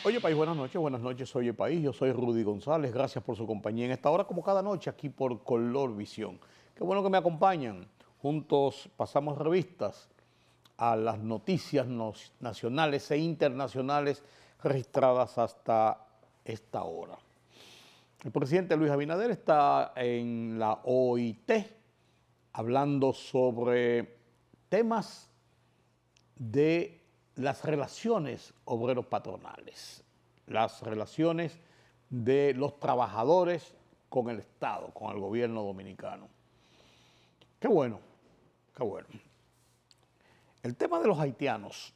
Oye País, buenas noches, Oye País, yo soy Rudy González, gracias por su compañía en esta hora, como cada noche aquí por Color Visión. Qué bueno que me acompañan, juntos pasamos revistas a las noticias nacionales e internacionales registradas hasta esta hora. El presidente Luis Abinader está en la OIT hablando sobre temas de las relaciones obreros-patronales, las relaciones de los trabajadores con el Estado, con el gobierno dominicano. Qué bueno, qué bueno. El tema de los haitianos,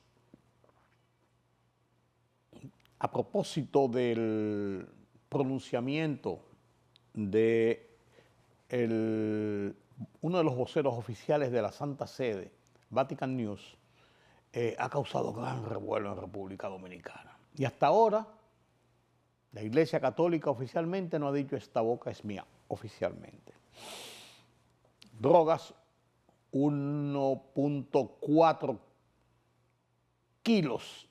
a propósito del pronunciamiento de uno de los voceros oficiales de la Santa Sede, Vatican News, ha causado gran revuelo en República Dominicana. Y hasta ahora, la Iglesia Católica oficialmente no ha dicho esta boca es mía, oficialmente. Drogas, 1.4 kilos,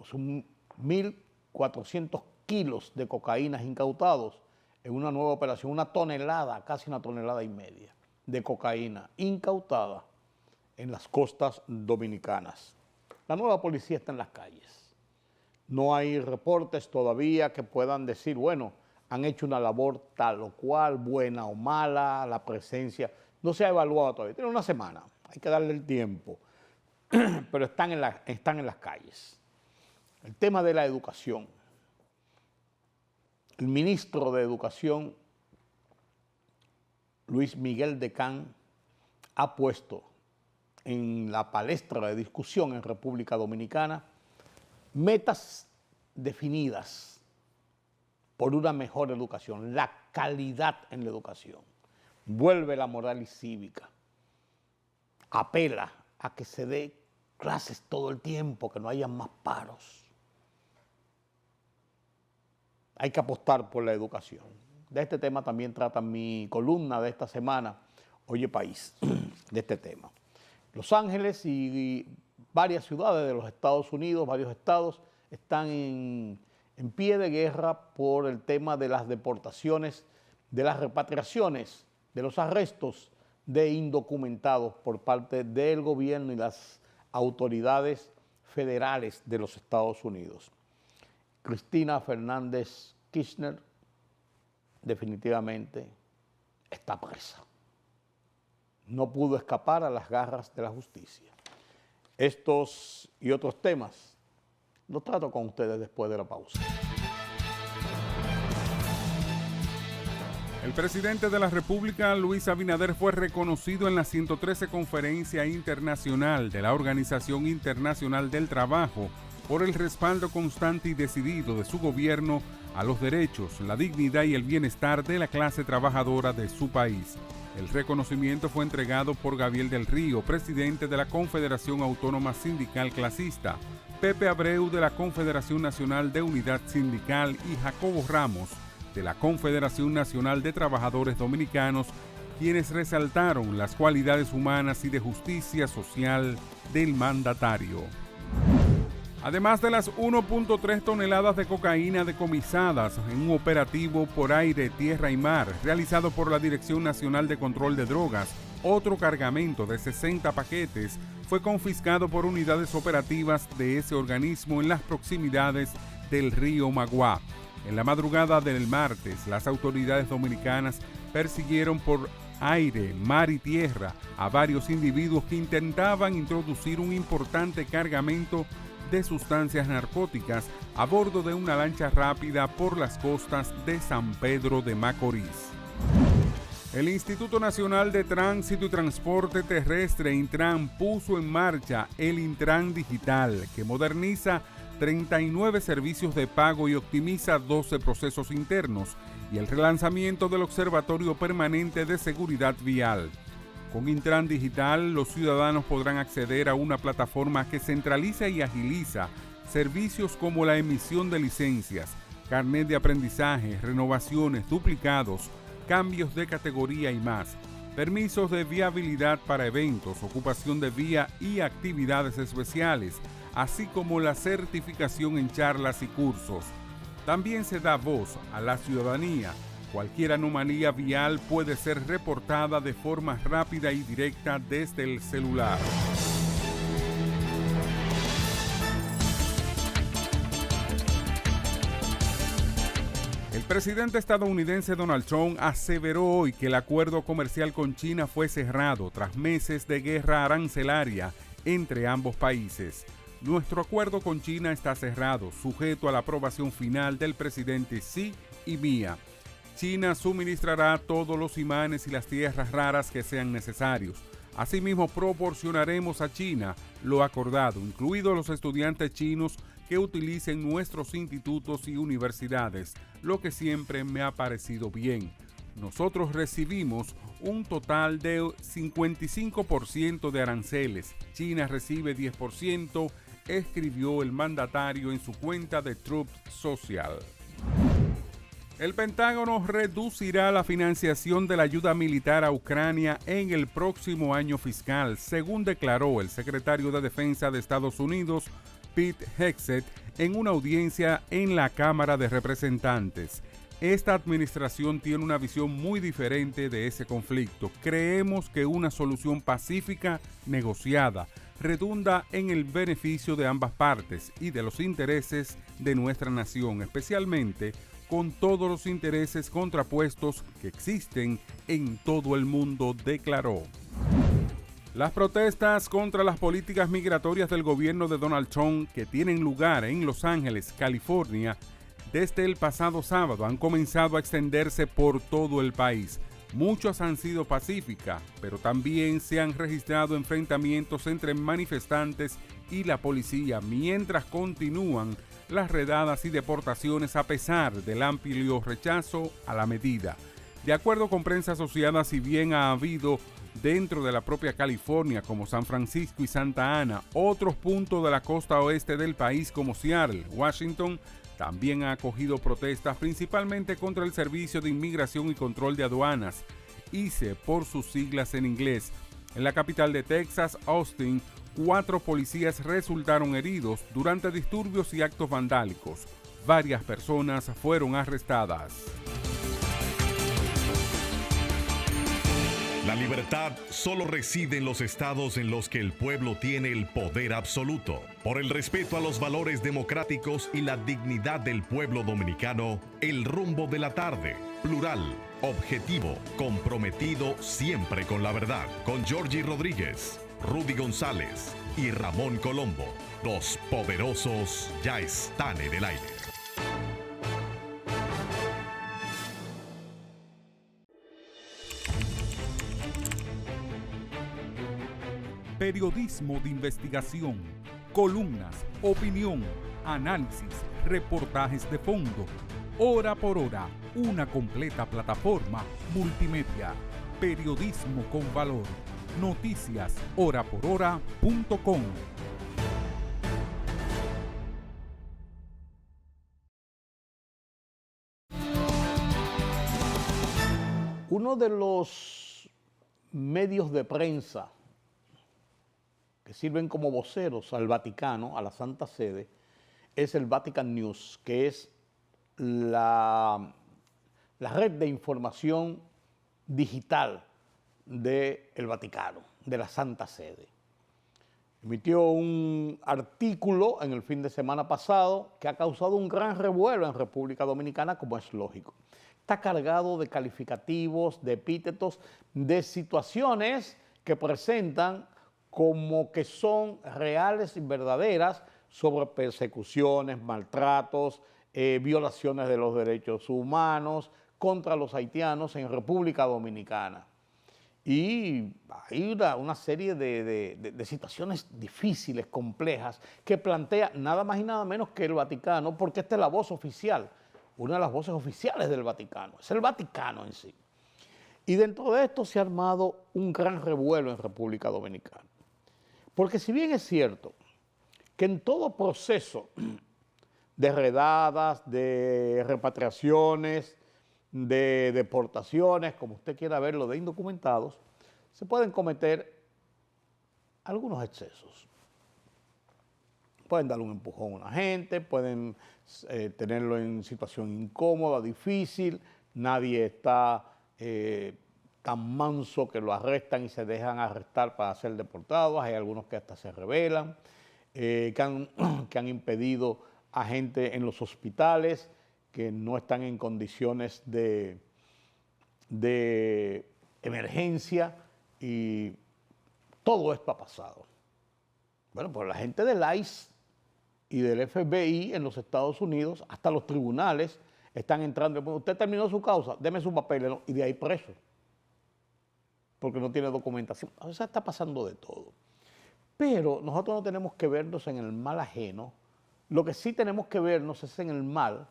son 1.400 kilos de cocaína incautados en una nueva operación, una tonelada, casi 1,5 toneladas de cocaína incautada en las costas dominicanas. La nueva policía está en las calles. No hay reportes todavía que puedan decir, bueno, han hecho una labor tal o cual, buena o mala, la presencia. No se ha evaluado todavía. Tiene una semana, hay que darle el tiempo. Pero están en las calles. El tema de la educación. El ministro de Educación, Luis Miguel Decán, ha puesto en la palestra de discusión en República Dominicana metas definidas por una mejor educación, la calidad en la educación. Vuelve la moral y cívica, apela a que se dé clases todo el tiempo, que no haya más paros. Hay que apostar por la educación. De este tema también trata mi columna de esta semana, Oye País, de este tema. Los Ángeles y varias ciudades de los Estados Unidos, varios estados, están en pie de guerra por el tema de las deportaciones, de las repatriaciones, de los arrestos de indocumentados por parte del gobierno y las autoridades federales de los Estados Unidos. Cristina Fernández Kirchner definitivamente está presa. No pudo escapar a las garras de la justicia. Estos y otros temas los trato con ustedes después de la pausa. El presidente de la República, Luis Abinader, fue reconocido en la 113 Conferencia Internacional de la Organización Internacional del Trabajo por el respaldo constante y decidido de su gobierno a los derechos, la dignidad y el bienestar de la clase trabajadora de su país. El reconocimiento fue entregado por Gabriel del Río, presidente de la Confederación Autónoma Sindical Clasista, Pepe Abreu de la Confederación Nacional de Unidad Sindical y Jacobo Ramos de la Confederación Nacional de Trabajadores Dominicanos, quienes resaltaron las cualidades humanas y de justicia social del mandatario. Además de las 1.3 toneladas de cocaína decomisadas en un operativo por aire, tierra y mar realizado por la Dirección Nacional de Control de Drogas, otro cargamento de 60 paquetes fue confiscado por unidades operativas de ese organismo en las proximidades del río Magua. En la madrugada del martes, las autoridades dominicanas persiguieron por aire, mar y tierra a varios individuos que intentaban introducir un importante cargamento de sustancias narcóticas a bordo de una lancha rápida por las costas de San Pedro de Macorís. El Instituto Nacional de Tránsito y Transporte Terrestre, Intran, puso en marcha el Intran Digital, que moderniza 39 servicios de pago y optimiza 12 procesos internos, y el relanzamiento del Observatorio Permanente de Seguridad Vial. Con Intran Digital, los ciudadanos podrán acceder a una plataforma que centraliza y agiliza servicios como la emisión de licencias, carnet de aprendizaje, renovaciones, duplicados, cambios de categoría y más, permisos de viabilidad para eventos, ocupación de vía y actividades especiales, así como la certificación en charlas y cursos. También se da voz a la ciudadanía. Cualquier anomalía vial puede ser reportada de forma rápida y directa desde el celular. El presidente estadounidense Donald Trump aseveró hoy que el acuerdo comercial con China fue cerrado tras meses de guerra arancelaria entre ambos países. Nuestro acuerdo con China está cerrado, sujeto a la aprobación final del presidente Xi y mía. China suministrará todos los imanes y las tierras raras que sean necesarios. Asimismo, proporcionaremos a China lo acordado, incluidos los estudiantes chinos que utilicen nuestros institutos y universidades, lo que siempre me ha parecido bien. Nosotros recibimos un total de 55% de aranceles. China recibe 10%, escribió el mandatario en su cuenta de Truth Social. El Pentágono reducirá la financiación de la ayuda militar a Ucrania en el próximo año fiscal, según declaró el secretario de Defensa de Estados Unidos, Pete Hegseth, en una audiencia en la Cámara de Representantes. Esta administración tiene una visión muy diferente de ese conflicto. Creemos que una solución pacífica, negociada, redunda en el beneficio de ambas partes y de los intereses de nuestra nación, especialmente con todos los intereses contrapuestos que existen en todo el mundo, declaró. Las protestas contra las políticas migratorias del gobierno de Donald Trump que tienen lugar en Los Ángeles, California, desde el pasado sábado han comenzado a extenderse por todo el país. Muchas han sido pacíficas, pero también se han registrado enfrentamientos entre manifestantes y la policía, mientras continúan las redadas y deportaciones a pesar del amplio rechazo a la medida. De acuerdo con prensa asociada, si bien ha habido dentro de la propia California como San Francisco y Santa Ana, otros puntos de la costa oeste del país como Seattle, Washington, también ha acogido protestas principalmente contra el Servicio de Inmigración y Control de Aduanas, ICE por sus siglas en inglés. En la capital de Texas, Austin, 4 policías resultaron heridos durante disturbios y actos vandálicos. Varias personas fueron arrestadas. La libertad solo reside en los estados en los que el pueblo tiene el poder absoluto. Por el respeto a los valores democráticos y la dignidad del pueblo dominicano, el rumbo de la tarde, plural, objetivo, comprometido siempre con la verdad. Con Georgie Rodríguez, Rudy González y Ramón Colombo. Los poderosos ya están en el aire. Periodismo de investigación, columnas, opinión, análisis, reportajes de fondo. Hora por hora, una completa plataforma multimedia. Periodismo con valor. Noticias horaporhora.com. Uno de los medios de prensa que sirven como voceros al Vaticano, a la Santa Sede, es el Vatican News, que es la red de información digital del Vaticano, de la Santa Sede. Emitió un artículo en el fin de semana pasado que ha causado un gran revuelo en República Dominicana, como es lógico. Está cargado de calificativos, de epítetos, de situaciones que presentan como que son reales y verdaderas sobre persecuciones, maltratos, violaciones de los derechos humanos contra los haitianos en República Dominicana. Y hay una serie de situaciones difíciles, complejas, que plantea nada más y nada menos que el Vaticano, porque esta es la voz oficial, una de las voces oficiales del Vaticano, es el Vaticano en sí. Y dentro de esto se ha armado un gran revuelo en República Dominicana. Porque si bien es cierto que en todo proceso de redadas, de repatriaciones, de deportaciones, como usted quiera verlo, de indocumentados, se pueden cometer algunos excesos. Pueden darle un empujón a una gente, pueden tenerlo en situación incómoda, difícil, nadie está tan manso que lo arrestan y se dejan arrestar para ser deportados, hay algunos que hasta se rebelan, que han impedido a gente en los hospitales que no están en condiciones de emergencia y todo esto ha pasado. Bueno, pues la gente del ICE y del FBI en los Estados Unidos, hasta los tribunales, están entrando. Usted terminó su causa, deme su papel, ¿no? Y de ahí preso, porque no tiene documentación. O sea, está pasando de todo. Pero nosotros no tenemos que vernos en el mal ajeno. Lo que sí tenemos que vernos es en el mal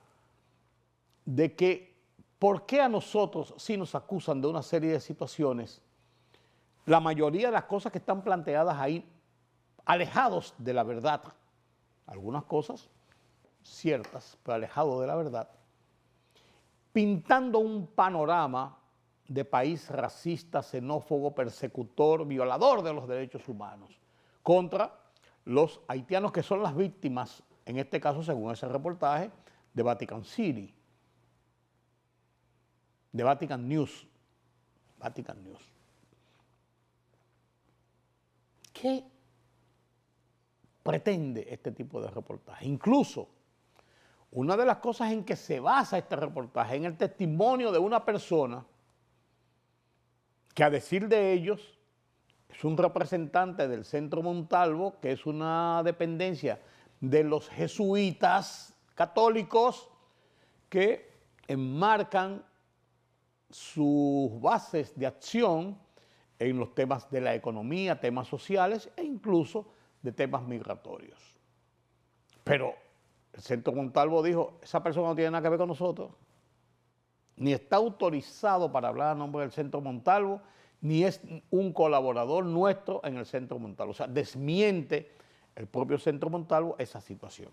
de que, ¿por qué a nosotros sí nos acusan de una serie de situaciones? La mayoría de las cosas que están planteadas ahí, alejados de la verdad, algunas cosas ciertas, pero alejados de la verdad, pintando un panorama de país racista, xenófobo, persecutor, violador de los derechos humanos, contra los haitianos que son las víctimas, en este caso, según ese reportaje, de Vatican City, de Vatican News. Vatican News. ¿Qué pretende este tipo de reportaje? Incluso, una de las cosas en que se basa este reportaje, en el testimonio de una persona que, a decir de ellos, es un representante del Centro Montalvo, que es una dependencia de los jesuitas católicos que enmarcan sus bases de acción en los temas de la economía, temas sociales e incluso de temas migratorios. Pero el Centro Montalvo dijo, esa persona no tiene nada que ver con nosotros, ni está autorizado para hablar a nombre del Centro Montalvo, ni es un colaborador nuestro en el Centro Montalvo. O sea, desmiente el propio Centro Montalvo esa situación.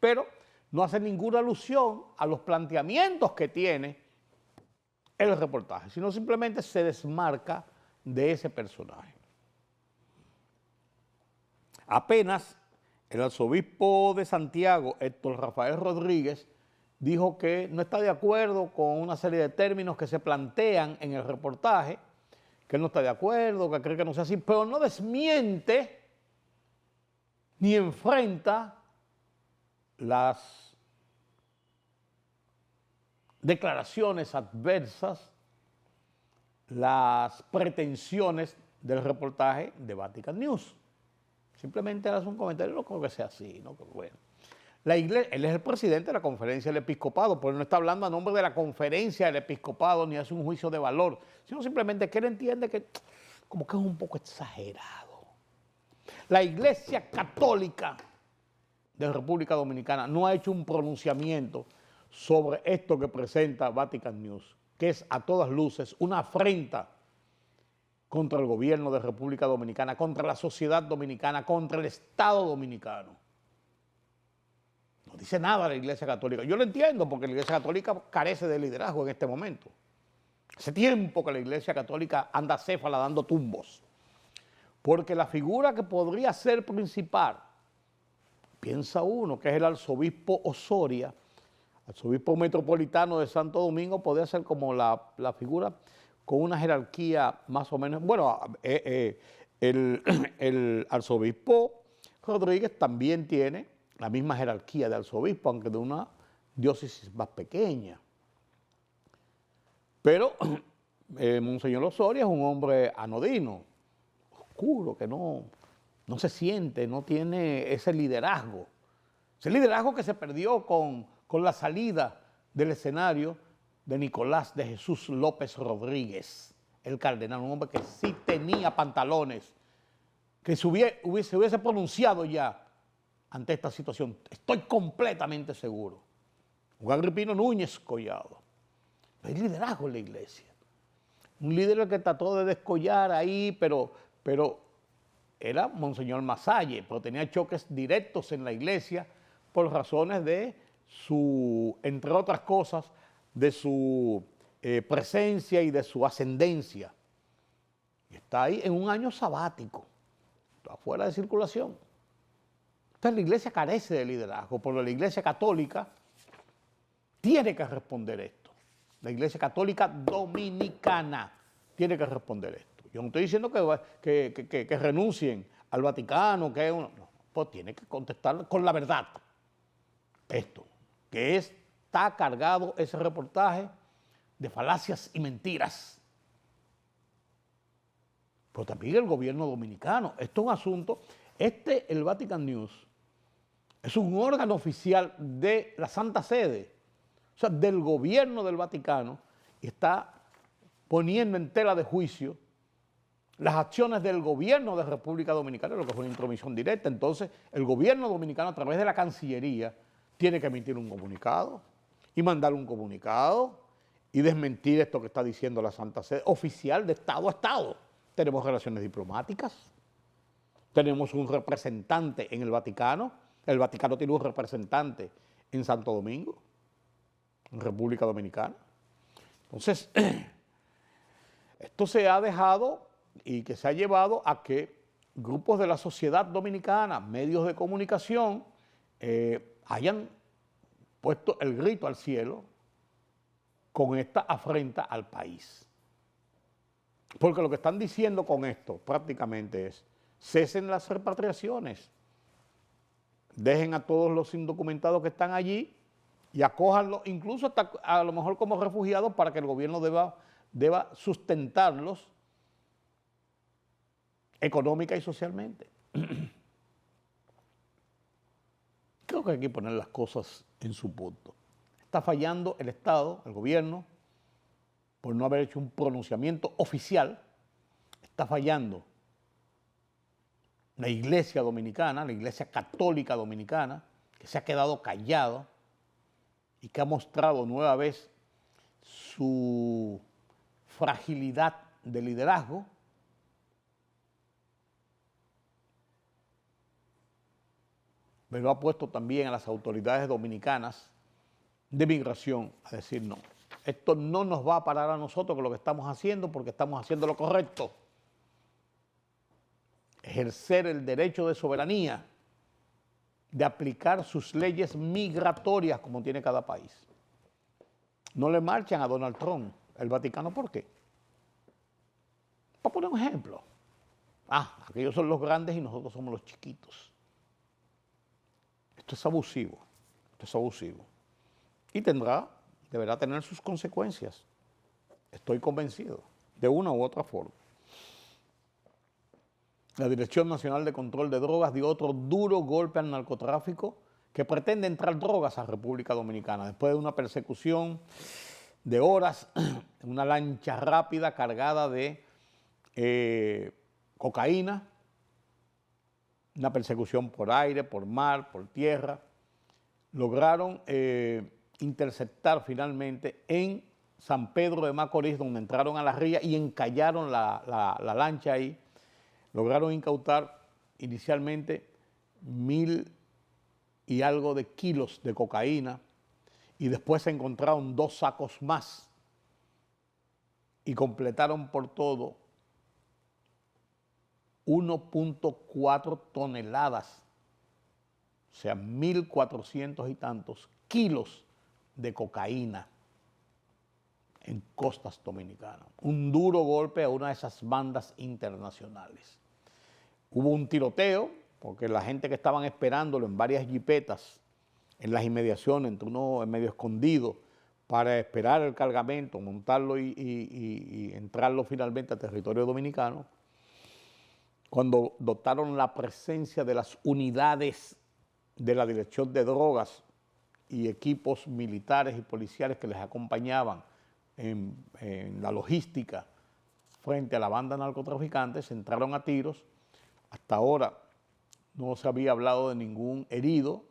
Pero no hace ninguna alusión a los planteamientos que tiene el reportaje, sino simplemente se desmarca de ese personaje. Apenas el arzobispo de Santiago, Héctor Rafael Rodríguez, dijo que no está de acuerdo con una serie de términos que se plantean en el reportaje, que él no está de acuerdo, que cree que no sea así, pero no desmiente ni enfrenta las declaraciones adversas, las pretensiones del reportaje de Vatican News. Simplemente hace un comentario, no creo que sea así, ¿no? Bueno, la iglesia, él es el presidente de la conferencia del episcopado, pero no está hablando a nombre de la conferencia del episcopado ni hace un juicio de valor, sino simplemente que él entiende que como que es un poco exagerado. La Iglesia Católica de República Dominicana no ha hecho un pronunciamiento sobre esto que presenta Vatican News, que es a todas luces una afrenta contra el gobierno de República Dominicana, contra la sociedad dominicana, contra el Estado dominicano. No dice nada la Iglesia Católica. Yo lo entiendo porque la Iglesia Católica carece de liderazgo en este momento. Hace tiempo que la Iglesia Católica anda céfala dando tumbos. Porque la figura que podría ser principal, piensa uno, que es el arzobispo Osoria, arzobispo metropolitano de Santo Domingo, podría ser como la figura con una jerarquía más o menos. Bueno, el arzobispo Rodríguez también tiene la misma jerarquía de arzobispo, aunque de una diócesis más pequeña. Pero Monseñor Osoria es un hombre anodino, oscuro, que no se siente, no tiene ese liderazgo que se perdió con la salida del escenario de Nicolás de Jesús López Rodríguez, el cardenal, un hombre que sí tenía pantalones, que se hubiese pronunciado ya ante esta situación. Estoy completamente seguro. Juan Agripino Núñez Collado. No hay liderazgo en la iglesia. Un líder que trató de descollar ahí, pero era Monseñor Masalle, pero tenía choques directos en la iglesia por razones de su, entre otras cosas, de su presencia y de su ascendencia. Y está ahí en un año sabático, está fuera de circulación. Entonces la iglesia carece de liderazgo, pero la iglesia católica tiene que responder esto. La iglesia católica dominicana tiene que responder esto. Yo no estoy diciendo que renuncien al Vaticano, no, pues tiene que contestar con la verdad. Esto, que está cargado ese reportaje de falacias y mentiras. Pero también el gobierno dominicano. Esto es un asunto, el Vatican News, es un órgano oficial de la Santa Sede, o sea, del gobierno del Vaticano, y está poniendo en tela de juicio las acciones del gobierno de República Dominicana, lo que fue una intromisión directa. Entonces, el gobierno dominicano, a través de la Cancillería, tiene que emitir un comunicado y mandar un comunicado y desmentir esto que está diciendo la Santa Sede, oficial de Estado a Estado. Tenemos relaciones diplomáticas, tenemos un representante en el Vaticano tiene un representante en Santo Domingo, en República Dominicana. Entonces, esto se ha dejado y que se ha llevado a que grupos de la sociedad dominicana, medios de comunicación, hayan puesto el grito al cielo con esta afrenta al país. Porque lo que están diciendo con esto prácticamente es: cesen las repatriaciones, dejen a todos los indocumentados que están allí y acójanlos, incluso hasta a lo mejor como refugiados, para que el gobierno deba sustentarlos económica y socialmente. Creo que hay que poner las cosas en su punto. Está fallando el Estado, el gobierno, por no haber hecho un pronunciamiento oficial. Está fallando la iglesia dominicana, la iglesia católica dominicana, que se ha quedado callado y que ha mostrado nueva vez su fragilidad de liderazgo. Pero ha puesto también a las autoridades dominicanas de migración a decir: no, esto no nos va a parar a nosotros con lo que estamos haciendo, porque estamos haciendo lo correcto. Ejercer el derecho de soberanía, de aplicar sus leyes migratorias como tiene cada país. No le marchan a Donald Trump, el Vaticano, ¿por qué? Para poner un ejemplo. Aquellos son los grandes y nosotros somos los chiquitos. Esto es abusivo, Y deberá tener sus consecuencias. Estoy convencido, de una u otra forma. La Dirección Nacional de Control de Drogas dio otro duro golpe al narcotráfico que pretende entrar drogas a República Dominicana. Después de una persecución de horas, una lancha rápida cargada de cocaína, una persecución por aire, por mar, por tierra, lograron interceptar finalmente en San Pedro de Macorís, donde entraron a la ría y encallaron la lancha ahí. Lograron incautar inicialmente 1,000 y algo de kilos de cocaína, y después se encontraron 2 sacos más y completaron por todo 1.4 toneladas, o sea, 1.400 y tantos kilos de cocaína en costas dominicanas. Un duro golpe a una de esas bandas internacionales. Hubo un tiroteo, porque la gente que estaban esperándolo en varias jipetas, en las inmediaciones, entre uno medio escondido, para esperar el cargamento, montarlo y entrarlo finalmente a territorio dominicano, cuando notaron la presencia de las unidades de la Dirección de Drogas y equipos militares y policiales que les acompañaban en la logística frente a la banda narcotraficante, se entraron a tiros. Hasta ahora no se había hablado de ningún herido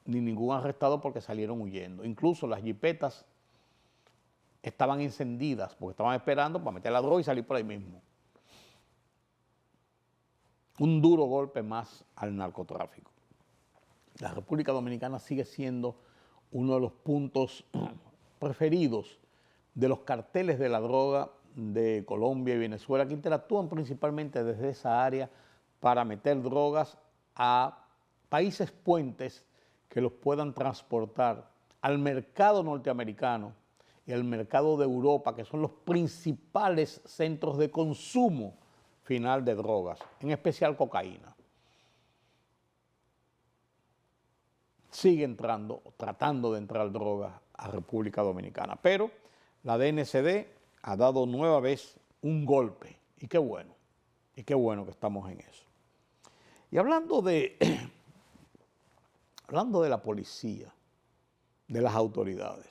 ni ningún arrestado, porque salieron huyendo. Incluso las jipetas estaban encendidas porque estaban esperando para meter la droga y salir por ahí mismo. Un duro golpe más al narcotráfico. La República Dominicana sigue siendo uno de los puntos preferidos de los carteles de la droga de Colombia y Venezuela, que interactúan principalmente desde esa área para meter drogas a países puentes que los puedan transportar al mercado norteamericano y al mercado de Europa, que son los principales centros de consumo final de drogas, en especial cocaína. Sigue entrando, tratando de entrar drogas a República Dominicana, pero la DNCD ha dado nueva vez un golpe, y qué bueno que estamos en eso. Y hablando de la policía, de las autoridades,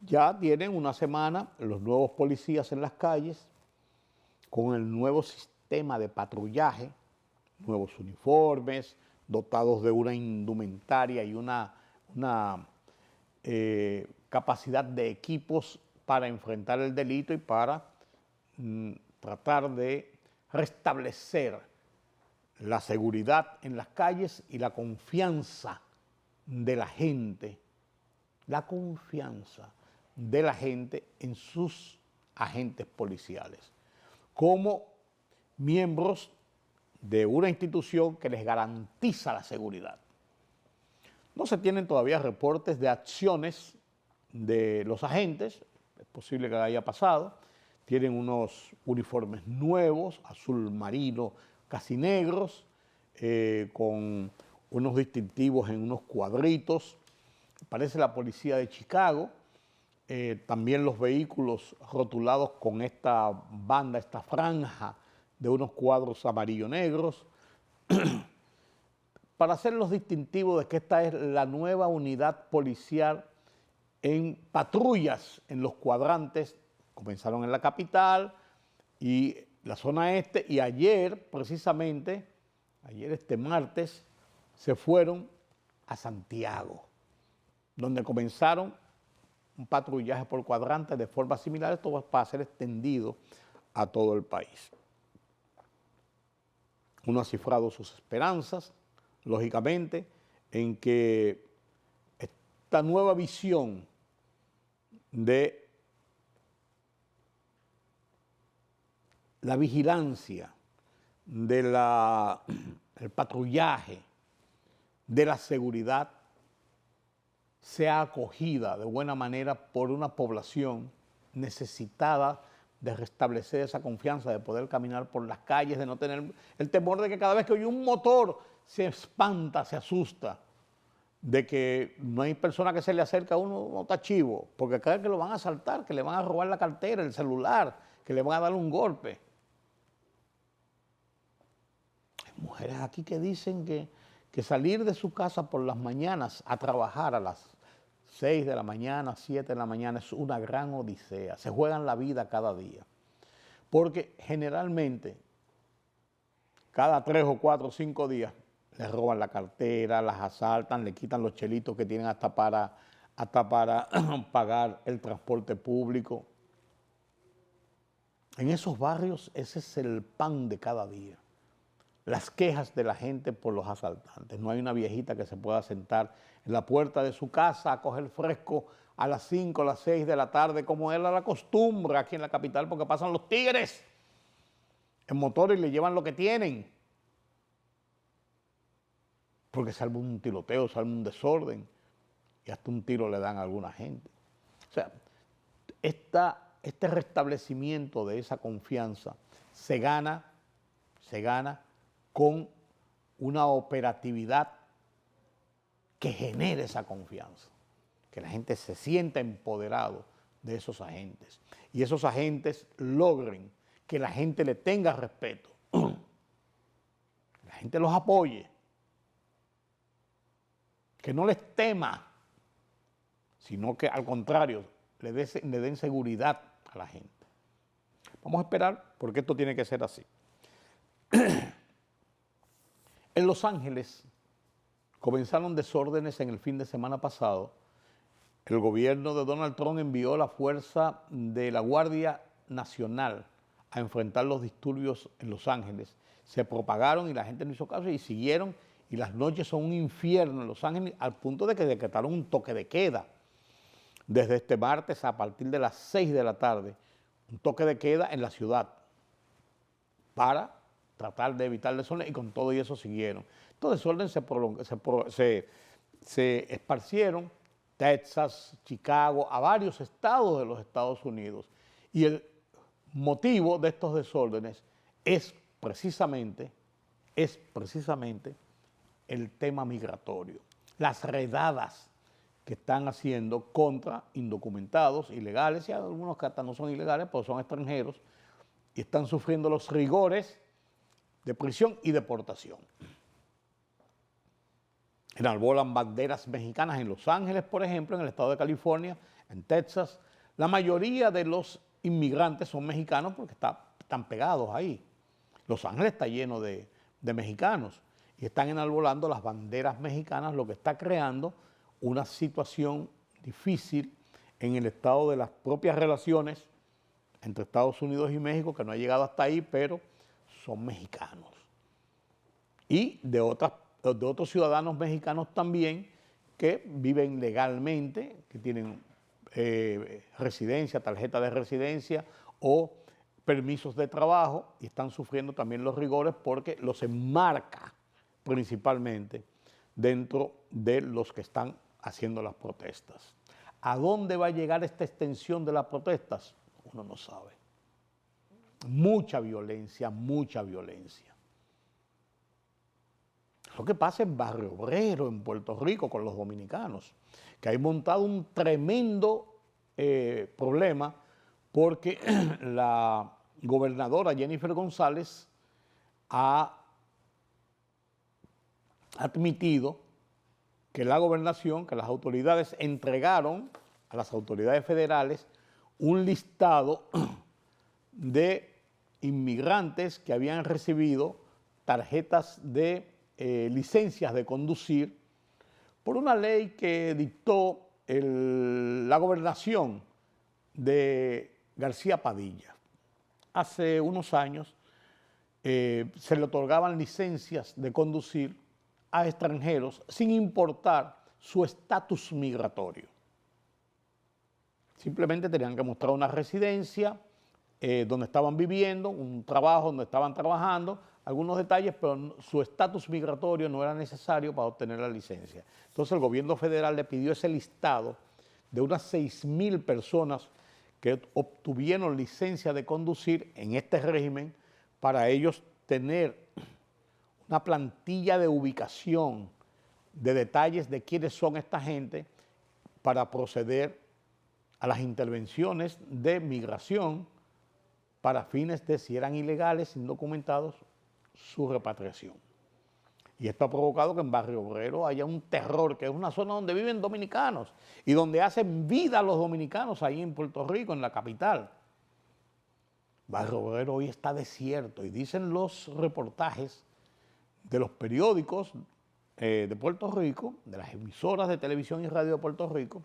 ya tienen una semana los nuevos policías en las calles con el nuevo sistema de patrullaje, nuevos uniformes, dotados de una indumentaria y una capacidad de equipos para enfrentar el delito y para tratar de restablecer la seguridad en las calles y la confianza de la gente, en sus agentes policiales, como miembros de una institución que les garantiza la seguridad. No se tienen todavía reportes de acciones de los agentes, es posible que haya pasado. Tienen unos uniformes nuevos, azul marino, casi negros, con unos distintivos en unos cuadritos. Parece la policía de Chicago. También los vehículos rotulados con esta banda, esta franja de unos cuadros amarillo-negros, para hacer los distintivos de que esta es la nueva unidad policial en patrullas en los cuadrantes. Comenzaron en la capital y la zona este, y ayer, precisamente, este martes, se fueron a Santiago, donde comenzaron un patrullaje por cuadrante de forma similar. Esto va para ser extendido a todo el país. Uno ha cifrado sus esperanzas, lógicamente, en que esta nueva visión de la vigilancia, del patrullaje, de la seguridad, sea acogida de buena manera por una población necesitada de restablecer esa confianza, de poder caminar por las calles, de no tener el temor de que cada vez que oye un motor se espanta, se asusta, de que no hay persona que se le acerca a uno, no está chivo, porque cree que lo van a asaltar, que le van a robar la cartera, el celular, que le van a dar un golpe. Hay mujeres aquí que dicen que salir de su casa por las mañanas a trabajar a las 6 de la mañana, 7 de la mañana, es una gran odisea. Se juegan la vida cada día. Porque generalmente, cada 3 o 4 o 5 días, les roban la cartera, las asaltan, le quitan los chelitos que tienen hasta para pagar el transporte público. En esos barrios, ese es el pan de cada día. Las quejas de la gente por los asaltantes. No hay una viejita que se pueda sentar en la puerta de su casa a coger fresco a las 5 o las 6 de la tarde, como era la costumbre aquí en la capital, porque pasan los tigres en motor y le llevan lo que tienen. Porque se arma un tiroteo, se arma un desorden y hasta un tiro le dan a alguna gente. O sea, este restablecimiento de esa confianza se gana con una operatividad que genere esa confianza, que la gente se sienta empoderado de esos agentes y esos agentes logren que la gente le tenga respeto, la gente los apoye, que no les tema, sino que al contrario le den seguridad a la gente. Vamos a esperar porque esto tiene que ser así. En Los Ángeles comenzaron desórdenes en el fin de semana pasado. El gobierno de Donald Trump envió la fuerza de la Guardia Nacional a enfrentar los disturbios en Los Ángeles. Se propagaron y la gente no hizo caso y siguieron, y las noches son un infierno en Los Ángeles, al punto de que decretaron un toque de queda. Desde este martes a partir de las 6 de la tarde, un toque de queda en la ciudad para tratar de evitar desorden, y con todo y eso siguieron. Estos desórdenes se esparcieron, Texas, Chicago, a varios estados de los Estados Unidos. Y el motivo de estos desórdenes es precisamente el tema migratorio, las redadas que están haciendo contra indocumentados, ilegales, y algunos que hasta no son ilegales, pero son extranjeros, y están sufriendo los rigores de prisión y deportación. Enarbolan banderas mexicanas en Los Ángeles, por ejemplo, en el estado de California, en Texas. La mayoría de los inmigrantes son mexicanos porque están pegados ahí. Los Ángeles está lleno de mexicanos y están enarbolando las banderas mexicanas, lo que está creando una situación difícil en el estado de las propias relaciones entre Estados Unidos y México, que no ha llegado hasta ahí, pero son mexicanos. Y de otros ciudadanos mexicanos también que viven legalmente, que tienen residencia, tarjeta de residencia o permisos de trabajo, y están sufriendo también los rigores porque los enmarca principalmente dentro de los que están haciendo las protestas. ¿A dónde va a llegar esta extensión de las protestas? Uno no sabe. Mucha violencia, mucha violencia. Lo que pasa en Barrio Obrero, en Puerto Rico, con los dominicanos, que hay montado un tremendo problema porque la gobernadora Jennifer González ha admitido que la gobernación, que las autoridades entregaron a las autoridades federales un listado de inmigrantes que habían recibido tarjetas de licencias de conducir por una ley que dictó la gobernación de García Padilla. Hace unos años se le otorgaban licencias de conducir a extranjeros sin importar su estatus migratorio. Simplemente tenían que mostrar una residencia donde estaban viviendo, un trabajo donde estaban trabajando, algunos detalles, pero su estatus migratorio no era necesario para obtener la licencia. Entonces el gobierno federal le pidió ese listado de unas 6,000 personas que obtuvieron licencia de conducir en este régimen para ellos tener una plantilla de ubicación, de detalles de quiénes son esta gente para proceder a las intervenciones de migración para fines de, si eran ilegales, indocumentados, su repatriación. Y esto ha provocado que en Barrio Obrero haya un terror, que es una zona donde viven dominicanos y donde hacen vida los dominicanos ahí en Puerto Rico, en la capital. Barrio Obrero hoy está desierto y dicen los reportajes de los periódicos de Puerto Rico, de las emisoras de televisión y radio de Puerto Rico,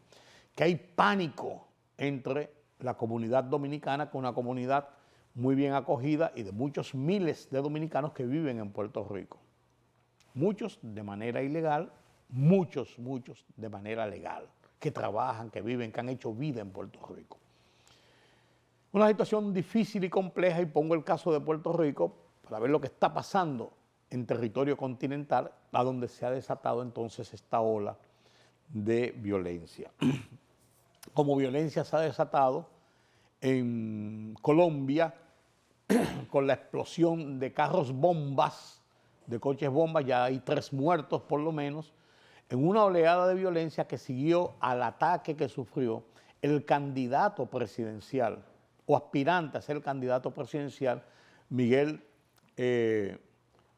que hay pánico entre la comunidad dominicana con una comunidad muy bien acogida y de muchos miles de dominicanos que viven en Puerto Rico. Muchos de manera ilegal, muchos de manera legal, que trabajan, que viven, que han hecho vida en Puerto Rico. Una situación difícil y compleja, y pongo el caso de Puerto Rico para ver lo que está pasando en territorio continental, a donde se ha desatado entonces esta ola de violencia. Como violencia se ha desatado en Colombia con la explosión de carros bombas, de coches bombas, ya hay 3 muertos por lo menos, en una oleada de violencia que siguió al ataque que sufrió el candidato presidencial o aspirante a ser el candidato presidencial, Miguel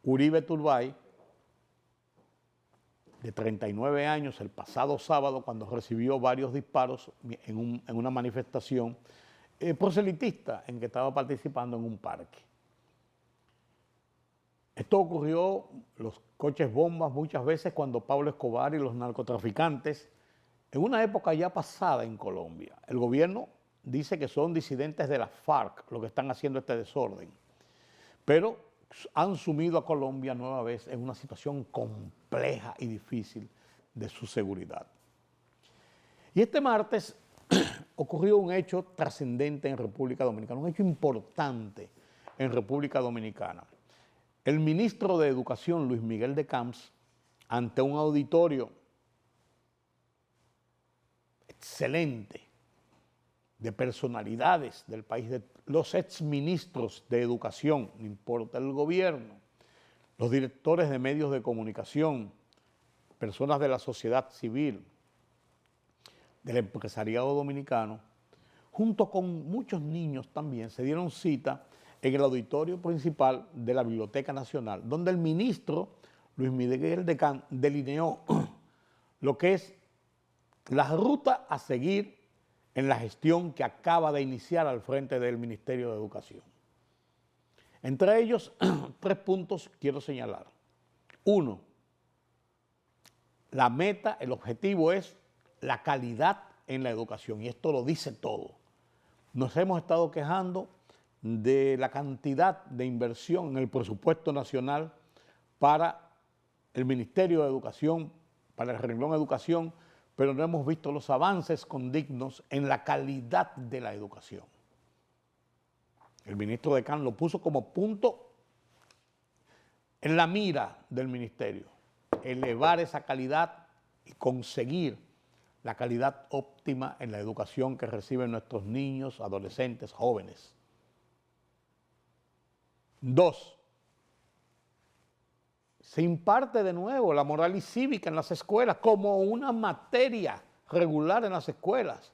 Uribe Turbay, de 39 años, el pasado sábado, cuando recibió varios disparos en una manifestación proselitista en que estaba participando en un parque. Esto ocurrió, los coches bombas, muchas veces cuando Pablo Escobar y los narcotraficantes, en una época ya pasada en Colombia. El gobierno dice que son disidentes de la FARC los que están haciendo este desorden, pero han sumido a Colombia nueva vez en una situación compleja y difícil de su seguridad. Y este martes ocurrió un hecho trascendente en República Dominicana, un hecho importante en República Dominicana. el ministro de Educación, Luis Miguel de Camps, ante un auditorio excelente de personalidades del país, de los exministros de Educación, no importa el gobierno, los directores de medios de comunicación, personas de la sociedad civil, del empresariado dominicano, junto con muchos niños también, se dieron cita en el auditorio principal de la Biblioteca Nacional, donde el ministro Luis Miguel de Camps delineó lo que es la ruta a seguir en la gestión que acaba de iniciar al frente del Ministerio de Educación. Entre ellos, 3 puntos quiero señalar. 1, la meta, el objetivo es la calidad en la educación, y esto lo dice todo. Nos hemos estado quejando de la cantidad de inversión en el presupuesto nacional para el Ministerio de Educación, para el renglón educación, pero no hemos visto los avances condignos en la calidad de la educación. El ministro de Camps lo puso como punto en la mira del ministerio, elevar esa calidad y conseguir la calidad óptima en la educación que reciben nuestros niños, adolescentes, jóvenes. 2, se imparte de nuevo la moral y cívica en las escuelas como una materia regular en las escuelas.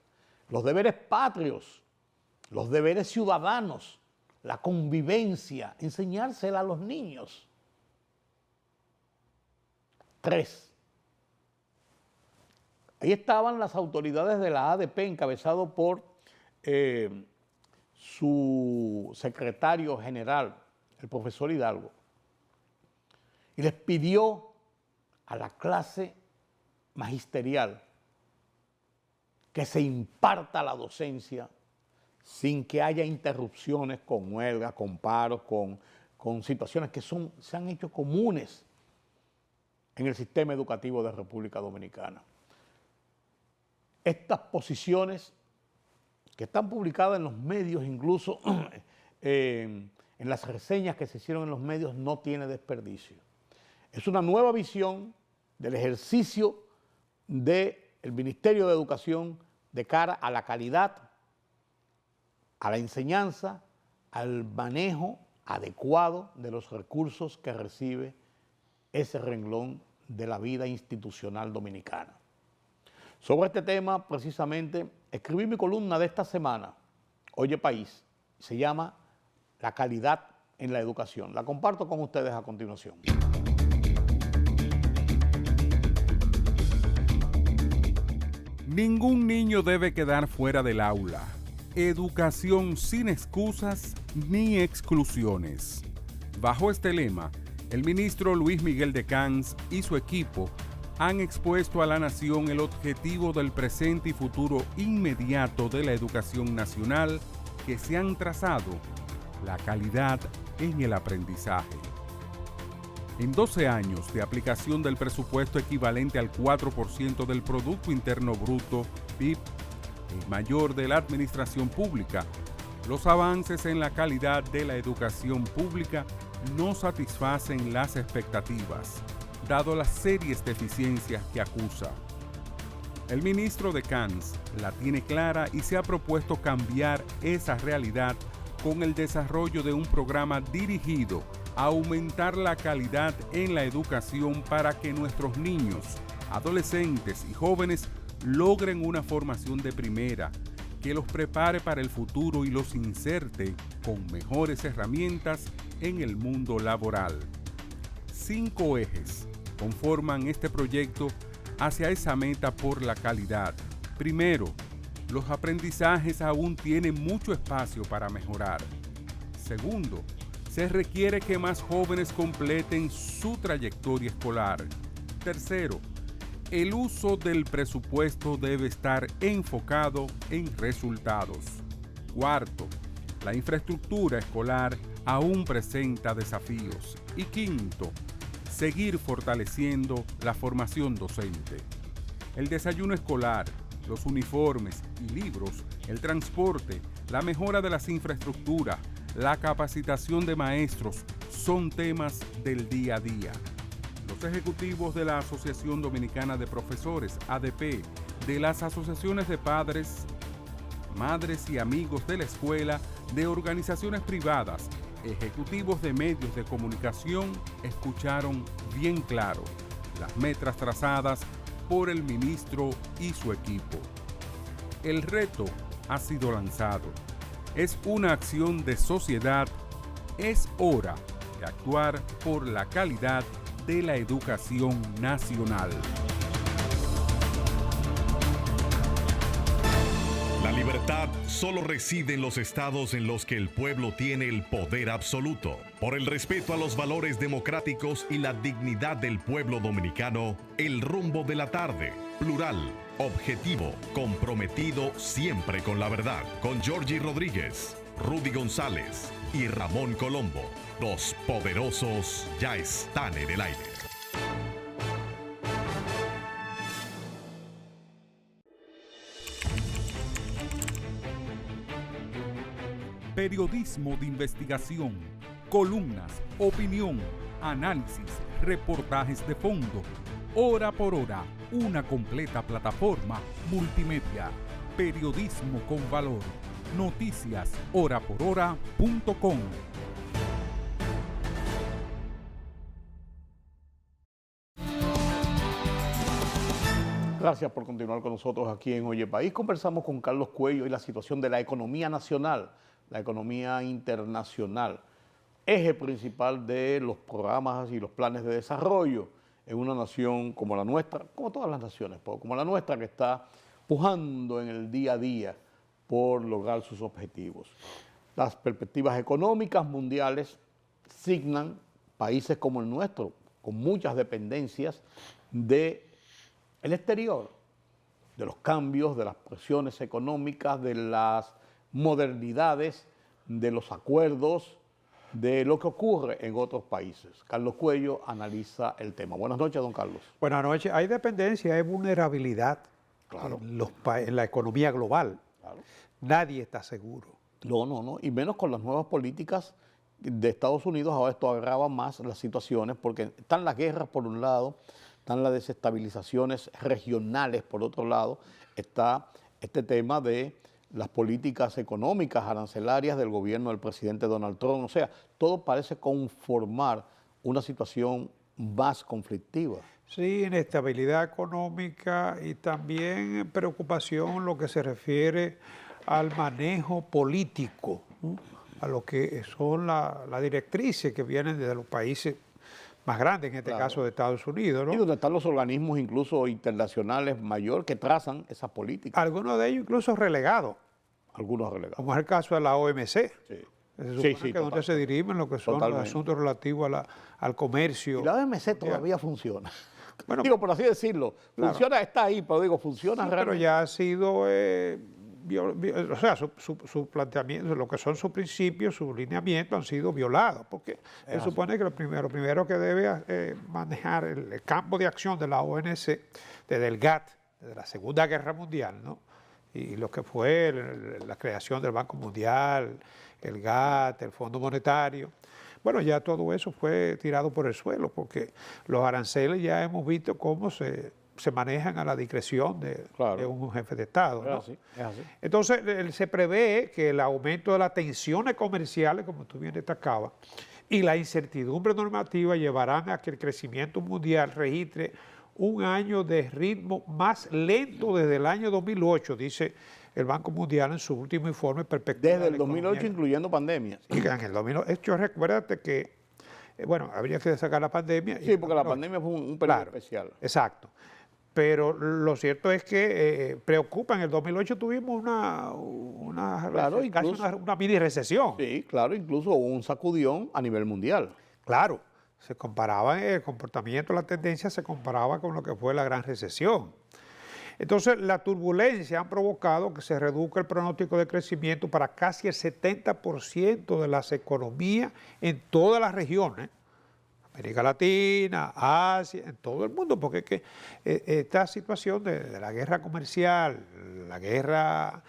Los deberes patrios, los deberes ciudadanos, la convivencia, enseñársela a los niños. 3, ahí estaban las autoridades de la ADP encabezado por su secretario general, el profesor Hidalgo, y les pidió a la clase magisterial que se imparta la docencia sin que haya interrupciones con huelgas, con paros, con situaciones que se han hecho comunes en el sistema educativo de República Dominicana. Estas posiciones que están publicadas en los medios, incluso en las reseñas que se hicieron en los medios, no tiene desperdicio. Es una nueva visión del ejercicio del Ministerio de Educación de cara a la calidad, a la enseñanza, al manejo adecuado de los recursos que recibe ese renglón de la vida institucional dominicana. Sobre este tema, precisamente, escribí mi columna de esta semana, Oye País, se llama La calidad en la educación. La comparto con ustedes a continuación. Ningún niño debe quedar fuera del aula. Educación sin excusas ni exclusiones. Bajo este lema, el ministro Luis Miguel de Camps y su equipo han expuesto a la nación el objetivo del presente y futuro inmediato de la educación nacional que se han trazado: la calidad en el aprendizaje. En 12 años de aplicación del presupuesto equivalente al 4% del Producto Interno Bruto, PIB, el mayor de la administración pública, los avances en la calidad de la educación pública no satisfacen las expectativas, dado las serias deficiencias que acusa. El ministro de Camps la tiene clara y se ha propuesto cambiar esa realidad con el desarrollo de un programa dirigido a aumentar la calidad en la educación para que nuestros niños, adolescentes y jóvenes logren una formación de primera que los prepare para el futuro y los inserte con mejores herramientas en el mundo laboral. 5 ejes conforman este proyecto hacia esa meta por la calidad. Primero, los aprendizajes aún tienen mucho espacio para mejorar. Segundo, se requiere que más jóvenes completen su trayectoria escolar. Tercero, el uso del presupuesto debe estar enfocado en resultados. Cuarto, la infraestructura escolar aún presenta desafíos. Y quinto, seguir fortaleciendo la formación docente. El desayuno escolar, los uniformes y libros, el transporte, la mejora de las infraestructuras, la capacitación de maestros son temas del día a día. Los ejecutivos de la Asociación Dominicana de Profesores, ADP, de las asociaciones de padres, madres y amigos de la escuela, de organizaciones privadas, ejecutivos de medios de comunicación, escucharon bien claro las metas trazadas por el ministro y su equipo. El reto ha sido lanzado. Es una acción de sociedad. Es hora de actuar por la calidad de la educación nacional. La libertad solo reside en los estados en los que el pueblo tiene el poder absoluto. Por el respeto a los valores democráticos y la dignidad del pueblo dominicano, el rumbo de la tarde, plural, objetivo, comprometido siempre con la verdad. Con Georgie Rodríguez, Rudy González y Ramón Colombo. Los poderosos ya están en el aire. Periodismo de investigación, columnas, opinión, análisis, reportajes de fondo. Hora por hora, una completa plataforma multimedia. Periodismo con valor. Noticias horaporhora.com. Gracias por continuar con nosotros aquí en Oye País. Conversamos con Carlos Cuello y la situación de la economía nacional, la economía internacional, eje principal de los programas y los planes de desarrollo en una nación como la nuestra, como todas las naciones, pero como la nuestra, que está pujando en el día a día por lograr sus objetivos. Las perspectivas económicas mundiales signan países como el nuestro, con muchas dependencias del exterior, de los cambios, de las presiones económicas, de las modernidades, de los acuerdos, de lo que ocurre en otros países. Carlos Cuello analiza el tema. Buenas noches, don Carlos. Buenas noches. Hay dependencia, hay vulnerabilidad, claro, en la economía global. Claro. Nadie está seguro. No. Y menos con las nuevas políticas de Estados Unidos. Ahora esto agrava más las situaciones porque están las guerras por un lado, están las desestabilizaciones regionales por otro lado, está este tema de las políticas económicas arancelarias del gobierno del presidente Donald Trump. O sea, todo parece conformar una situación más conflictiva. Sí, inestabilidad económica y también preocupación en lo que se refiere al manejo político, ¿no? A lo que son las directrices que vienen de los países más grandes, en este caso de Estados Unidos, ¿no? Y donde están los organismos incluso internacionales mayores que trazan esas políticas. Algunos de ellos incluso relegados. Algunos relegados. Como es el caso de la OMC. Sí. Se supone que donde se dirimen lo que son los asuntos relativos al comercio. Y la OMC todavía funciona. Bueno, digo, por así decirlo, funciona, está ahí, pero digo, funciona realmente. Pero ya ha sido, o sea, su planteamiento, lo que son sus principios, sus lineamientos han sido violados, porque se supone que lo primero que debe manejar el campo de acción de la ONC, desde el GATT, desde la Segunda Guerra Mundial, ¿no? Y lo que fue la creación del Banco Mundial, el GATT, el Fondo Monetario. Bueno, ya todo eso fue tirado por el suelo, porque los aranceles ya hemos visto cómo se manejan a la discreción de un jefe de Estado, ¿no? Es así. Entonces, se prevé que el aumento de las tensiones comerciales, como tú bien destacabas, y la incertidumbre normativa llevarán a que el crecimiento mundial registre un año de ritmo más lento desde el año 2008, dice el Banco Mundial en su último informe perspectiva. Desde el 2008, incluyendo pandemia. Y en el 2008, recuérdate que, habría que sacar la pandemia. Sí, porque la pandemia fue un periodo especial. Exacto. Pero lo cierto es que preocupa. En el 2008 tuvimos casi una mini recesión. Sí, claro, incluso hubo un sacudión a nivel mundial. Claro, se comparaba el comportamiento, la tendencia se comparaba con lo que fue la gran recesión. Entonces, la turbulencia han provocado que se reduzca el pronóstico de crecimiento para casi el 70% de las economías en todas las regiones. América Latina, Asia, en todo el mundo, porque es que esta situación de la guerra comercial, la guerra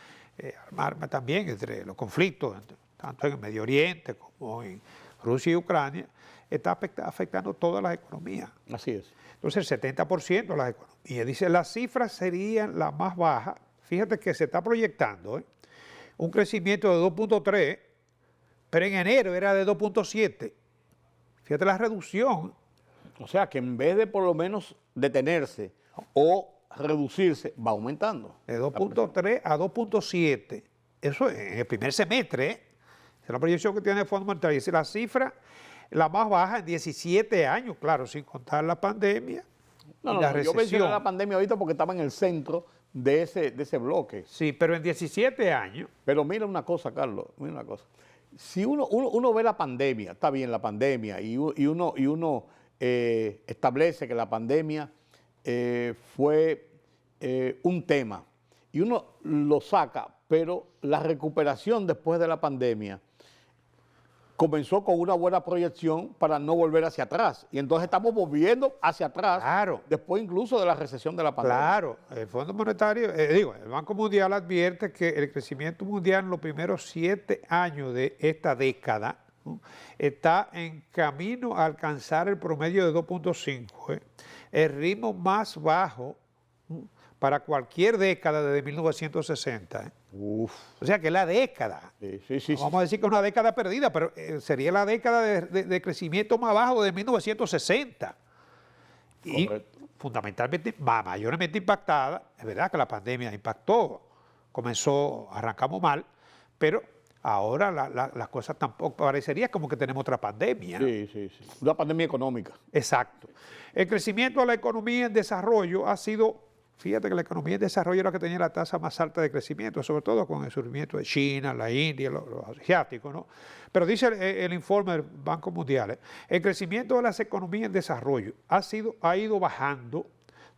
también entre los conflictos, tanto en el Medio Oriente como en Rusia y Ucrania, está afectando todas las economías. Así es. Entonces el 70% de las economías. Dice, las cifras serían las más bajas. Fíjate que se está proyectando un crecimiento de 2.3, pero en enero era de 2.7. Fíjate la reducción. O sea que en vez de por lo menos detenerse o reducirse, va aumentando. De 2.3 a 2.7. Eso en el primer semestre. Esa es la proyección que tiene el Fondo Monetario. Dice, la cifra, la más baja en 17 años, claro, sin contar la pandemia. No, y no, la no, yo recesión. mencioné la pandemia ahorita porque estaba en el centro de ese bloque. Sí, pero en 17 años. Pero mira una cosa, Carlos, mira una cosa. Si uno ve la pandemia, está bien la pandemia, y uno establece que la pandemia fue un tema, y uno lo saca, pero la recuperación después de la pandemia comenzó con una buena proyección para no volver hacia atrás. Y entonces estamos volviendo hacia atrás, Claro. después incluso de la recesión de la pandemia. Claro, el Fondo Monetario, el Banco Mundial advierte que el crecimiento mundial en los primeros 7 años de esta década, ¿no?, está en camino a alcanzar el promedio de 2.5, el ritmo más bajo, ¿no?, para cualquier década desde 1960. Uf, O sea que es la década. sí. Vamos a decir que es una década perdida, pero sería la década de crecimiento más bajo de 1960. Y Correcto. fundamentalmente, mayormente impactada, es verdad que la pandemia impactó, arrancamos mal, pero ahora las cosas tampoco, parecería como que tenemos otra pandemia. Sí. Una pandemia económica. Exacto. El crecimiento de la economía en desarrollo ha sido, fíjate que la economía en desarrollo era la que tenía la tasa más alta de crecimiento, sobre todo con el surgimiento de China, la India, los asiáticos, ¿no? Pero dice el informe del Banco Mundial, el crecimiento de las economías en desarrollo ha ido bajando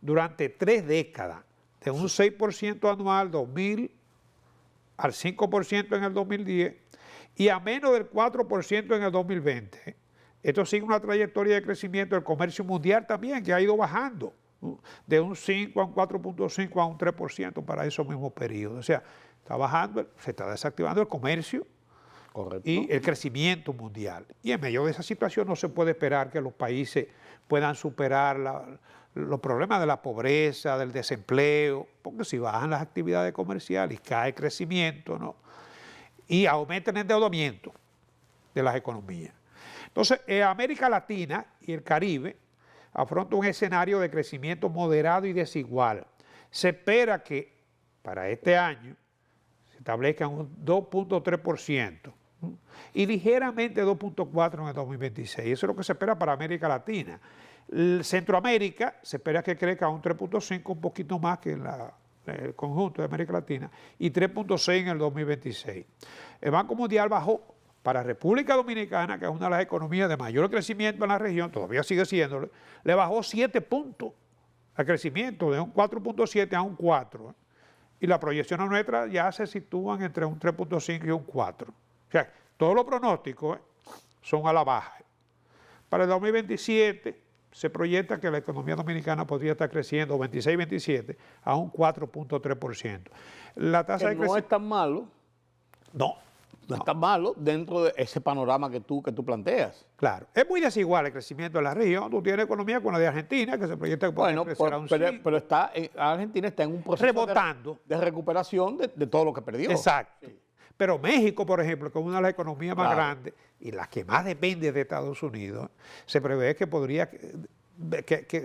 durante 3 décadas, de un 6% anual 2000 al 5% en el 2010 y a menos del 4% en el 2020. Esto sigue una trayectoria de crecimiento del comercio mundial también, que ha ido bajando, ¿no?, de un 5 a un 4.5 a un 3% para esos mismos periodos. O sea, está bajando, se está desactivando el comercio. Correcto. Y el crecimiento mundial. Y en medio de esa situación no se puede esperar que los países puedan superar los problemas de la pobreza, del desempleo, porque si bajan las actividades comerciales y cae el crecimiento, ¿no?, y aumenta el endeudamiento de las economías. Entonces, América Latina y el Caribe afronta un escenario de crecimiento moderado y desigual. Se espera que para este año se establezca un 2.3%. Y ligeramente 2.4 en el 2026. Eso es lo que se espera para América Latina. Centroamérica se espera que crezca a un 3.5, un poquito más que el conjunto de América Latina, y 3.6 en el 2026. El Banco Mundial bajó para República Dominicana, que es una de las economías de mayor crecimiento en la región, todavía sigue siéndolo, le bajó 7 puntos al crecimiento, de un 4.7 a un 4. Y las proyecciones nuestras ya se sitúan entre un 3.5 y un 4. O sea, todos los pronósticos son a la baja. Para el 2027 se proyecta que la economía dominicana podría estar creciendo 26-27 a un 4.3%. La tasa de no crecimiento es tan malo. No es tan malo dentro de ese panorama que tú planteas. Claro, es muy desigual el crecimiento de la región. Tú tienes economía con la de Argentina, que se proyecta que puede crecer a un 5. pero Argentina está en un proceso rebotando de recuperación de todo lo que perdió. Exacto. Sí. Pero México, por ejemplo, que es una de las economías más Claro. grandes y la que más depende de Estados Unidos, se prevé que podría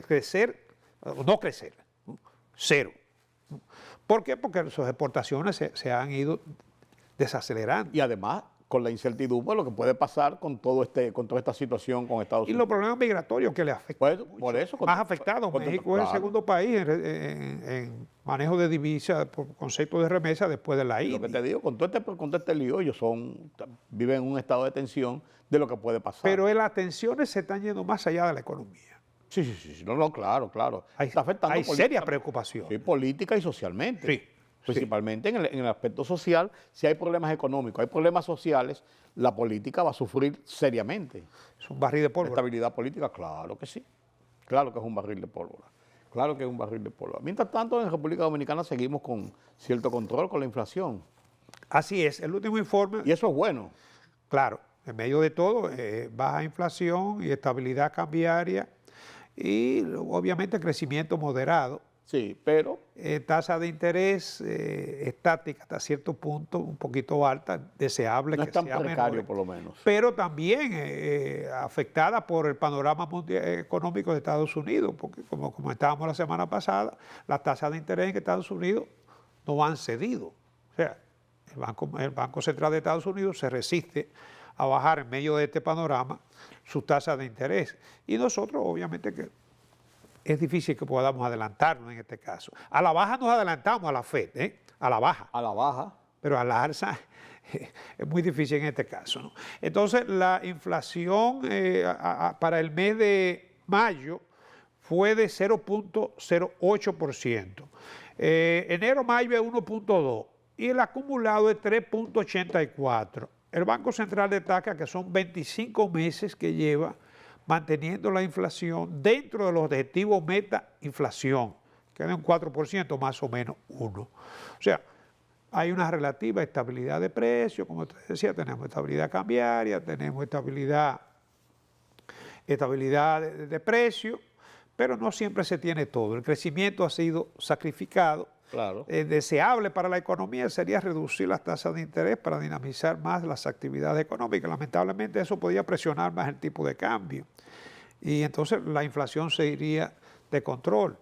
crecer, no crecer, ¿no?, 0. ¿Por qué? Porque sus exportaciones se han ido desacelerando. Y además, con la incertidumbre, lo que puede pasar con toda esta situación con Estados Y Unidos. los problemas migratorios que le afectan. Pues, por eso, Más afectados. México es el segundo país en manejo de divisas por concepto de remesa después de la India. Lo que te digo, con todo este lío, ellos viven en un estado de tensión de lo que puede pasar. Pero las tensiones se están yendo más allá de la economía. Sí. No, claro. Está afectando Hay seria preocupación. Sí, política y socialmente. Sí. Principalmente en el aspecto social, si hay problemas económicos, hay problemas sociales, la política va a sufrir seriamente. Es un barril de La pólvora. estabilidad política, claro que sí. Claro que es un barril de pólvora. Claro que es un barril de pólvora. Mientras tanto, en República Dominicana seguimos con cierto control con la inflación. Así es, el último informe, Y eso es bueno. claro, En medio de todo, baja inflación y estabilidad cambiaria y obviamente crecimiento moderado. Sí, pero Tasa de interés estática hasta cierto punto, un poquito alta, deseable no que es tan sea precario menor, por lo menos. pero también afectada por el panorama económico de Estados Unidos, porque como comentábamos la semana pasada, las tasas de interés en Estados Unidos no han cedido. O sea, el Banco Central de Estados Unidos se resiste a bajar en medio de este panorama sus tasas de interés. Y nosotros, obviamente, que es difícil que podamos adelantarnos en este caso. A la baja nos adelantamos a la FED, a la baja. A la baja. Pero a la alza es muy difícil en este caso, ¿no? Entonces, la inflación para el mes de mayo fue de 0.08%. Enero-mayo es 1.2% y el acumulado es 3.84%. El Banco Central destaca que son 25 meses que lleva manteniendo la inflación dentro de los objetivos meta inflación, que es de un 4%, más o menos 1%. O sea, hay una relativa estabilidad de precios, como te decía, tenemos estabilidad cambiaria, tenemos estabilidad de precios, pero no siempre se tiene todo. El crecimiento ha sido sacrificado. Claro. Deseable para la economía sería reducir las tasas de interés para dinamizar más las actividades económicas. Lamentablemente eso podría presionar más el tipo de cambio y entonces la inflación se iría de control.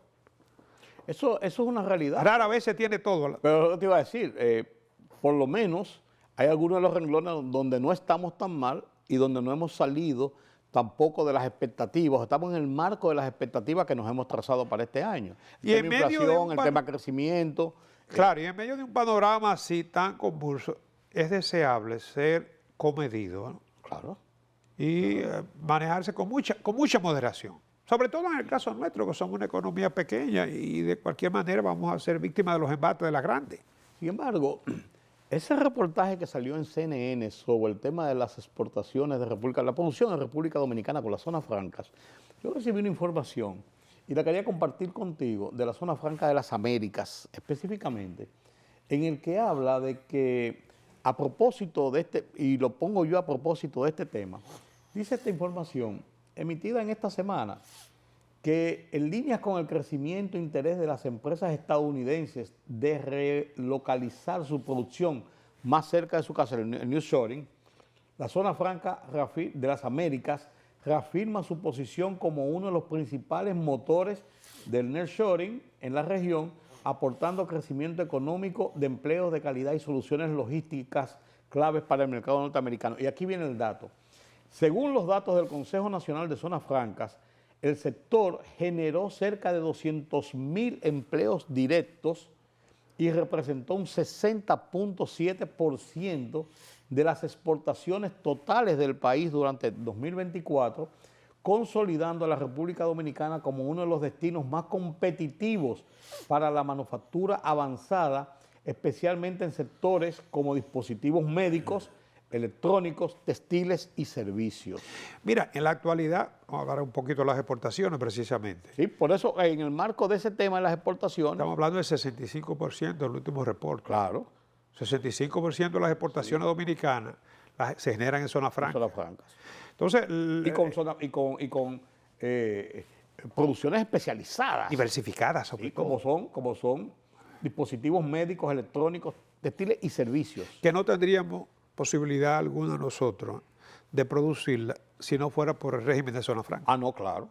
Eso es una realidad. Rara vez se tiene todo. Pero yo te iba a decir, por lo menos hay algunos de los renglones donde no estamos tan mal y donde no hemos salido tampoco de las expectativas, estamos en el marco de las expectativas que nos hemos trazado para este año. Y en medio de inflación, el tema crecimiento. Claro, y en medio de un panorama así tan convulso, es deseable ser comedido, ¿no? Claro. Y manejarse con mucha moderación. Sobre todo en el caso nuestro, que somos una economía pequeña y de cualquier manera vamos a ser víctimas de los embates de las grandes. Sin embargo, ese reportaje que salió en CNN sobre el tema de las exportaciones de la producción de República Dominicana con las zonas francas, yo recibí una información y la quería compartir contigo de la zona franca de las Américas, específicamente, en el que habla de que a propósito de este, y lo pongo yo a propósito de este tema, dice esta información emitida en esta semana, que en líneas con el crecimiento e interés de las empresas estadounidenses de relocalizar su producción más cerca de su casa, el nearshoring, la zona franca de las Américas reafirma su posición como uno de los principales motores del nearshoring en la región, aportando crecimiento económico, de empleos de calidad y soluciones logísticas claves para el mercado norteamericano. Y aquí viene el dato. Según los datos del Consejo Nacional de Zonas Francas, el sector generó cerca de 200,000 empleos directos y representó un 60.7% de las exportaciones totales del país durante 2024, consolidando a la República Dominicana como uno de los destinos más competitivos para la manufactura avanzada, especialmente en sectores como dispositivos médicos, electrónicos, textiles y servicios. Mira, en la actualidad, vamos a hablar un poquito de las exportaciones precisamente. Sí, por eso en el marco de ese tema de las exportaciones. Estamos hablando del 65% del último reporte. Claro. 65% de las exportaciones dominicanas se generan en zonas francas. Zonas francas. Entonces, Y con producciones especializadas. diversificadas, sobre todo. Como son dispositivos médicos, electrónicos, textiles y servicios. Que no tendríamos posibilidad alguna nosotros de producirla si no fuera por el régimen de zona franca. Ah, no, claro.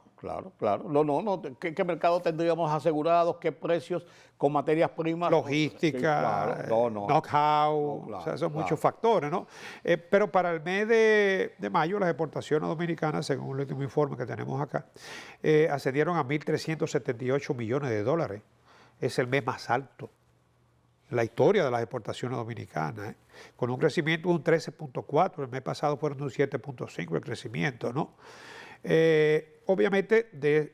No. ¿Qué mercado tendríamos asegurados? ¿Qué precios con materias primas? Logística, Sí, claro. know-how, claro, o sea, son claro. muchos factores, ¿no? Pero para el mes de mayo, las exportaciones dominicanas, según el último informe que tenemos acá, ascendieron a 1.378 millones de dólares. Es el mes más alto en la historia de las exportaciones dominicanas, con un crecimiento de un 13.4%, el mes pasado fueron un 7.5% el crecimiento, ¿no? Obviamente,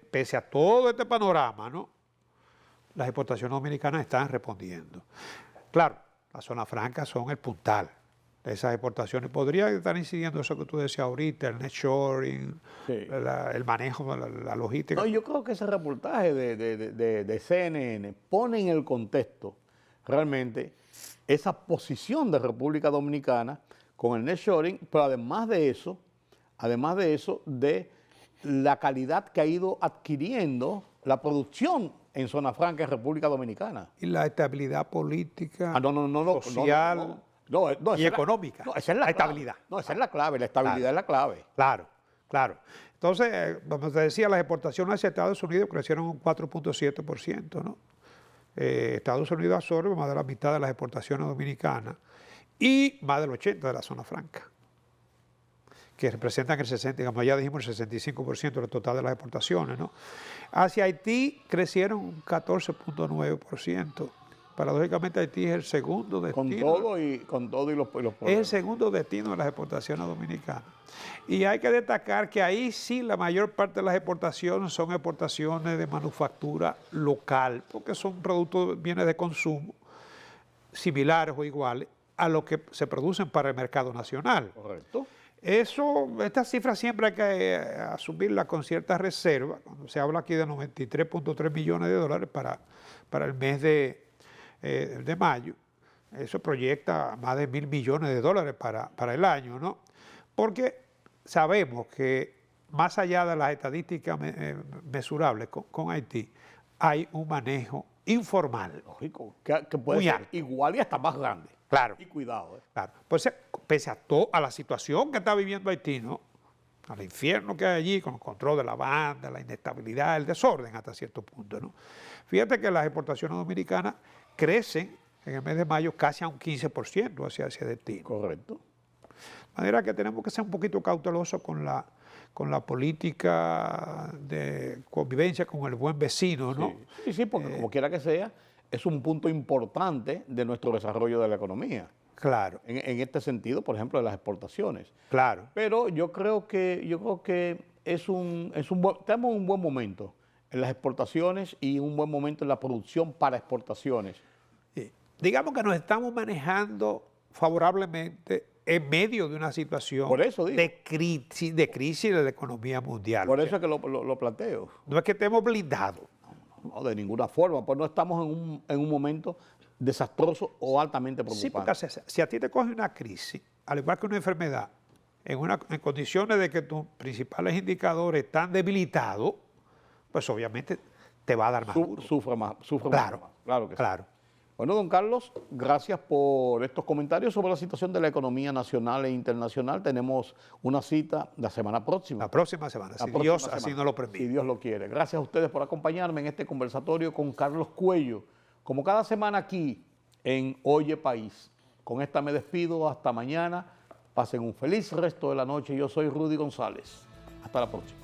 pese a todo este panorama, ¿no?, las exportaciones dominicanas están respondiendo. Claro, las zonas francas son el puntal de esas exportaciones. Podría estar incidiendo eso que tú decías ahorita, el nearshoring, Sí. el manejo, la logística. No, yo creo que ese reportaje de CNN pone en el contexto realmente esa posición de República Dominicana con el nearshoring, pero además de eso, de la calidad que ha ido adquiriendo la producción en Zona Franca en República Dominicana. Y la estabilidad política, social y económica. No, esa es la estabilidad. No, esa es la clave, la estabilidad es la clave. Claro, claro. Entonces, como te decía, las exportaciones hacia Estados Unidos crecieron un 4.7%, ¿no? Estados Unidos absorbe más de la mitad de las exportaciones dominicanas y más del 80% de la zona franca, que representan el 60%, digamos, ya dijimos el 65% del total de las exportaciones, ¿no? Hacia Haití crecieron un 14.9%. Paradójicamente Haití es el segundo destino. Con todo y los problemas. Es el segundo destino de las exportaciones dominicanas. Y hay que destacar que ahí sí la mayor parte de las exportaciones son exportaciones de manufactura local, porque son productos, bienes de consumo similares o iguales a los que se producen para el mercado nacional. Correcto. Esta cifra siempre hay que asumirla con cierta reserva. Cuando se habla aquí de 93.3 millones de dólares para el mes de mayo, eso proyecta más de 1.000 millones de dólares para el año, ¿no? Porque sabemos que más allá de las estadísticas mesurables con Haití, hay un manejo informal. Lógico, que puede muy ser alto, igual y hasta más grande. Claro. Y cuidado. Claro. Pues pese a la situación que está viviendo Haití, ¿no? Al infierno que hay allí, con el control de la banda, la inestabilidad, el desorden hasta cierto punto, ¿no? Fíjate que las exportaciones dominicanas crecen en el mes de mayo casi a un 15% hacia ese destino. Correcto. De manera que tenemos que ser un poquito cautelosos con la política de convivencia con el buen vecino, ¿no? Sí, porque como quiera que sea, es un punto importante de nuestro desarrollo de la economía. Claro. En este sentido, por ejemplo, de las exportaciones. Claro. Pero yo creo que estamos en un buen momento en las exportaciones y un buen momento en la producción para exportaciones. Sí. Digamos que nos estamos manejando favorablemente en medio de una situación Por eso digo. de crisis de la economía mundial. Por eso es que lo planteo. No es que estemos blindados. No, de ninguna forma, pues no estamos en un momento desastroso o altamente Sí, preocupante. porque si a ti te coge una crisis, al igual que una enfermedad, en condiciones de que tus principales indicadores están debilitados, pues obviamente te va a dar más duro. Sufre más. Claro, más. Claro que sí. claro. Bueno, don Carlos, gracias por estos comentarios sobre la situación de la economía nacional e internacional. Tenemos una cita la semana próxima. La próxima semana, si Dios así nos lo permite. Si Dios lo quiere. Gracias a ustedes por acompañarme en este conversatorio con Carlos Cuello. Como cada semana aquí en Oye País. Con esta me despido. Hasta mañana. Pasen un feliz resto de la noche. Yo soy Rudy González. Hasta la próxima.